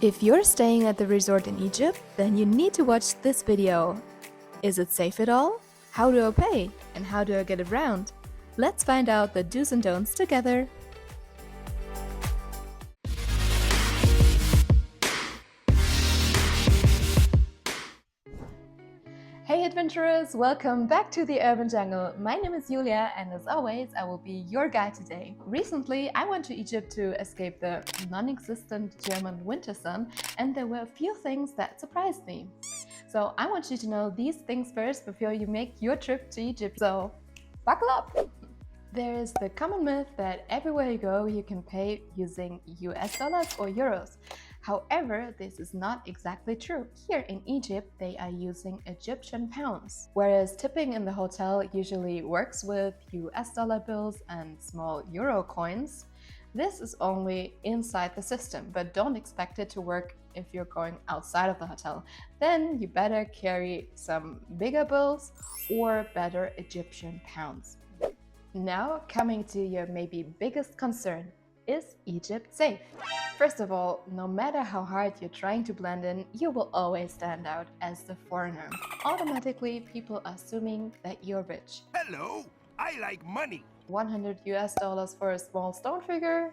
If you're staying at the resort in Egypt, then you need to watch this video. Is it safe at all? How do I pay? And how do I get around? Let's find out the do's and don'ts together. Hey adventurers, welcome back to the Urban Jungle. My name is Julia and as always I will be your guide today. Recently I went to Egypt to escape the non-existent German winter sun and there were a few things that surprised me. So I want you to know these things first before you make your trip to Egypt, so buckle up! There is the common myth that everywhere you go you can pay using US dollars or euros. However, this is not exactly true. Here in Egypt, they are using Egyptian pounds. Whereas tipping in the hotel usually works with US dollar bills and small euro coins, this is only inside the system, but don't expect it to work if you're going outside of the hotel. Then you better carry some bigger bills or better Egyptian pounds. Now, coming to your maybe biggest concern. Is Egypt safe? First of all, no matter how hard you're trying to blend in, you will always stand out as the foreigner. Automatically, people are assuming that you're rich. Hello, I like money. $100 for a small stone figure?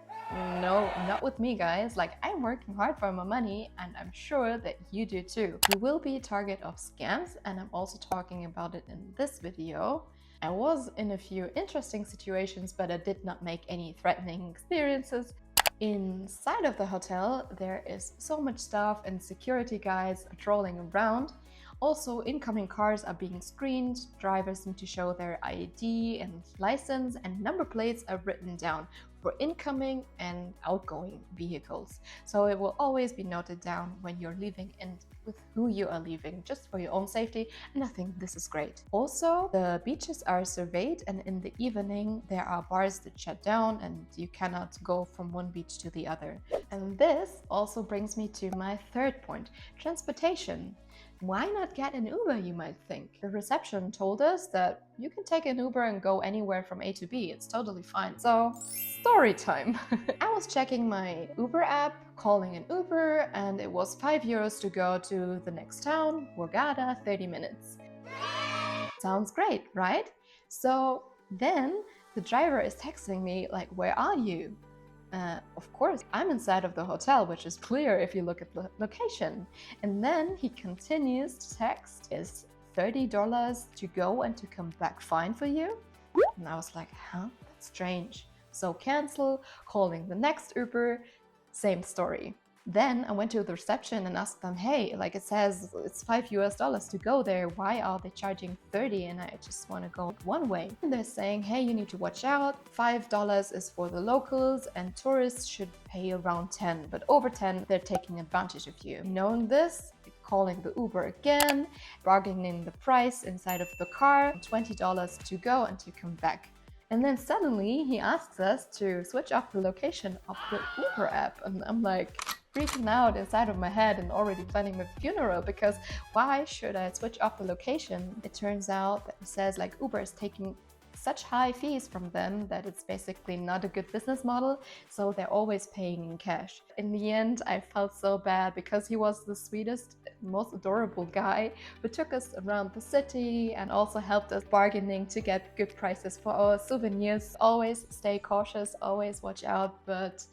No, not with me guys. Like, I'm working hard for my money and I'm sure that you do too. You will be a target of scams and I'm also talking about it in this video. I was in a few interesting situations, but I did not make any threatening experiences. Inside of the hotel, there is so much staff and security guys patrolling around. Also, incoming cars are being screened, drivers need to show their ID and license, and number plates are written down for incoming and outgoing vehicles. So it will always be noted down when you're leaving and with who you are leaving, just for your own safety, and I think this is great. Also, the beaches are surveyed and in the evening there are bars that shut down and you cannot go from one beach to the other. And this also brings me to my third point, transportation. Why not get an Uber, you might think? The reception told us that you can take an Uber and go anywhere from A to B. It's totally fine. So, story time. I was checking my Uber app, calling an Uber, and it was €5 to go to the next town, Hurghada, 30 minutes. Sounds great, right? So then the driver is texting me like, where are you? Of course, I'm inside of the hotel, which is clear if you look at the location. And then he continues to text, is $30 to go and to come back fine for you? And I was like, huh? That's strange. So cancel, calling the next Uber, same story. Then I went to the reception and asked them, hey, like it says it's $5 to go there. Why are they charging 30 and I just want to go one way? And they're saying, hey, you need to watch out. $5 is for the locals and tourists should pay around 10, but over 10, they're taking advantage of you. Knowing this, calling the Uber again, bargaining the price inside of the car, $20 to go and to come back. And then suddenly he asks us to switch off the location of the Uber app. And I'm like, freaking out inside of my head and already planning my funeral because why should I switch off the location? It turns out that it says like Uber is taking such high fees from them that it's basically not a good business model, so they're always paying in cash. In the end, I felt so bad because he was the sweetest, most adorable guy who took us around the city and also helped us bargaining to get good prices for our souvenirs. Always stay cautious, always watch out, but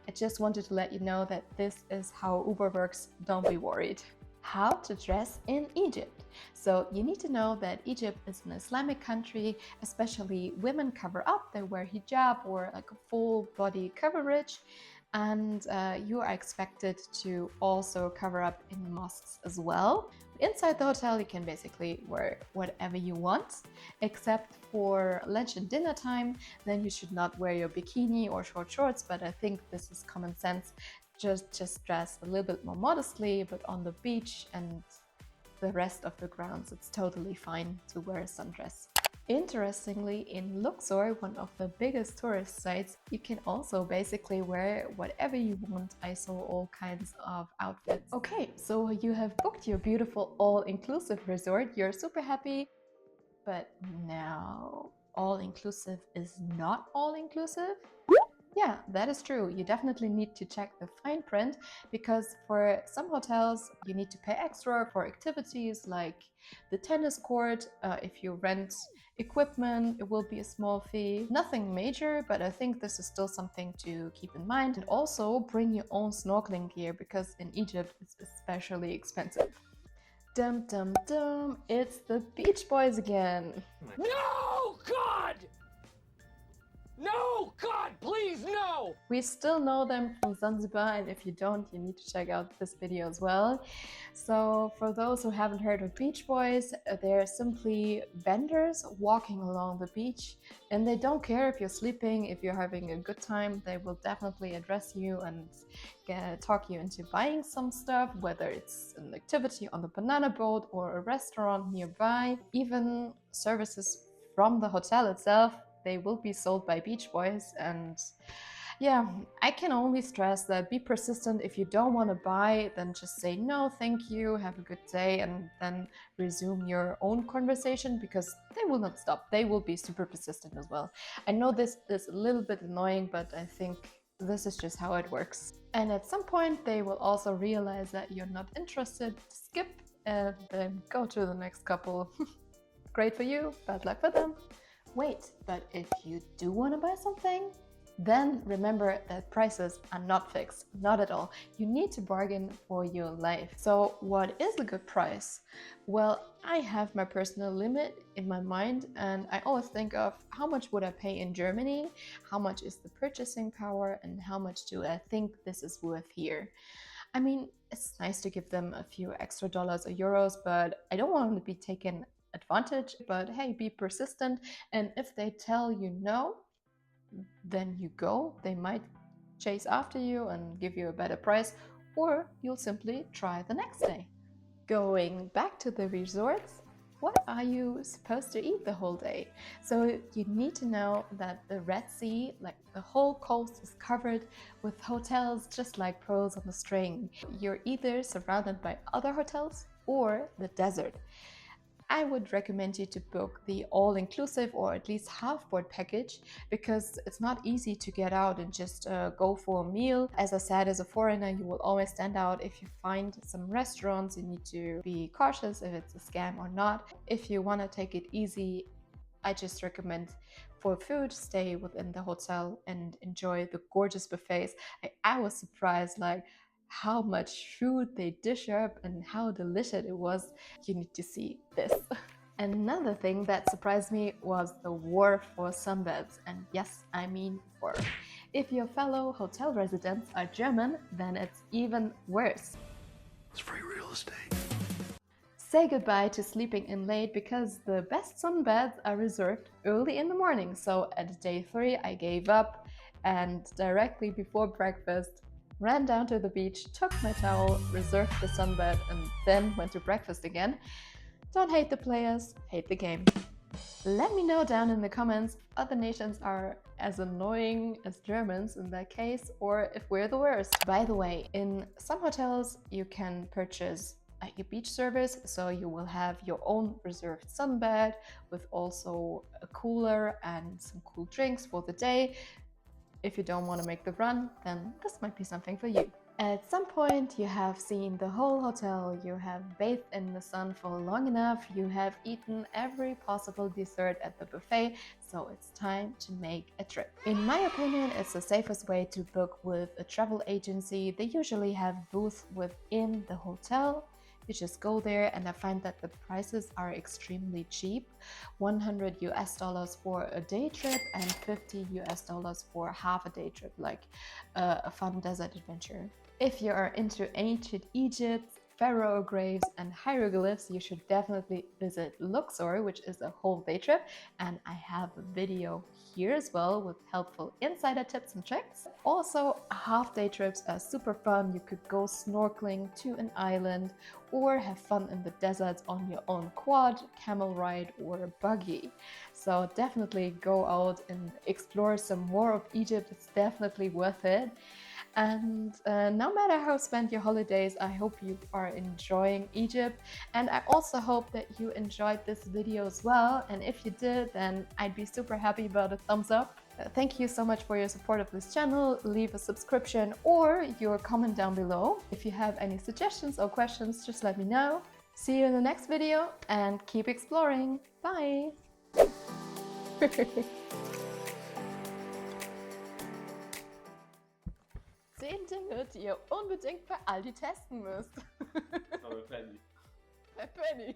I just wanted to let you know that this is how Uber works, don't be worried. How to dress in Egypt. So you need to know that Egypt is an Islamic country, especially women cover up, they wear hijab or like a full body coverage. And you are expected to also cover up in mosques as well. Inside the hotel, you can basically wear whatever you want, except for lunch and dinner time. Then you should not wear your bikini or short shorts, but I think this is common sense. Just dress a little bit more modestly, but on the beach and the rest of the grounds, it's totally fine to wear a sundress. Interestingly, in Luxor, one of the biggest tourist sites, you can also basically wear whatever you want. I saw all kinds of outfits. Okay, so you have booked your beautiful all-inclusive resort. You're super happy, but now all-inclusive is not all-inclusive? Yeah, that is true. You definitely need to check the fine print because for some hotels you need to pay extra for activities like the tennis court. If you rent equipment, it will be a small fee. Nothing major, but I think this is still something to keep in mind. And also bring your own snorkeling gear because in Egypt it's especially expensive. Dum dum dum, it's the Beach Boys again. No, God! No, God, please, no! We still know them from Zanzibar, and if you don't, you need to check out this video as well. So for those who haven't heard of Beach Boys, they're simply vendors walking along the beach, and they don't care if you're sleeping, if you're having a good time. They will definitely address you and talk you into buying some stuff, whether it's an activity on the banana boat or a restaurant nearby, even services from the hotel itself. They will be sold by Beach Boys. And yeah, I can only stress that be persistent. If you don't want to buy, then just say no, thank you, have a good day, and then resume your own conversation because they will not stop. They will be super persistent as well. I know this is a little bit annoying, but I think this is just how it works. And at some point, they will also realize that you're not interested, skip, and then go to the next couple. Great for you, bad luck for them. Wait, but if you do want to buy something, then remember that prices are not fixed, not at all. You need to bargain for your life. So what is a good price? Well, I have my personal limit in my mind, and I always think of how much would I pay in Germany, how much is the purchasing power, and how much do I think this is worth here. I mean, it's nice to give them a few extra dollars or euros, but I don't want to be taken advantage. But hey, be persistent, and if they tell you no, then you go. They might chase after you and give you a better price, or you'll simply try the next day. Going back to the resorts, what are you supposed to eat the whole day? So you need to know that the Red Sea, like the whole coast, is covered with hotels just like pearls on a string. You're either surrounded by other hotels or the desert. I would recommend you to book the all-inclusive or at least half-board package because it's not easy to get out and just go for a meal. As I said, as a foreigner, you will always stand out. If you find some restaurants, you need to be cautious if it's a scam or not. If you want to take it easy, I just recommend for food, stay within the hotel and enjoy the gorgeous buffets. I was surprised, like, how much food they dish up and how delicious it was. You need to see this. Another thing that surprised me was the wharf for Sunbeds, and yes, I mean wharf. If your fellow hotel residents are German, then it's even worse. It's free real estate. Say goodbye to sleeping in late because the best sunbeds are reserved early in the morning. So at day 3 I gave up and directly before breakfast ran down to the beach, took my towel, reserved the sunbed, and then went to breakfast again. Don't hate the players, hate the game. Let me know down in the comments if other nations are as annoying as Germans in that case, or if we're the worst. By the way, in some hotels you can purchase a beach service, so you will have your own reserved sunbed with also a cooler and some cool drinks for the day. If you don't want to make the run, then this might be something for you. At some point you have seen the whole hotel, you have bathed in the sun for long enough, you have eaten every possible dessert at the buffet, so it's time to make a trip. In my opinion, it's the safest way to book with a travel agency. They usually have booths within the hotel. You just go there, and I find that the prices are extremely cheap. $100 for a day trip and $50 for half a day trip, like a fun desert adventure. If you are into ancient Egypt, pharaoh graves and hieroglyphs, you should definitely visit Luxor, which is a whole day trip, and I have a video here as well with helpful insider tips and tricks. Also, half-day trips are super fun. You could go snorkeling to an island or have fun in the deserts on your own quad, camel ride or buggy. So definitely go out and explore some more of Egypt. It's definitely worth it. And no matter how spent your holidays, I hope you are enjoying Egypt. And I also hope that you enjoyed this video as well. And if you did, then I'd be super happy about a thumbs up. Thank you so much for your support of this channel. Leave a subscription or your comment down below. If you have any suggestions or questions, just let me know. See you in the next video and keep exploring. Bye! Zehn Dinge, die ihr unbedingt bei Aldi testen müsst. Aber Penny. Bei Penny.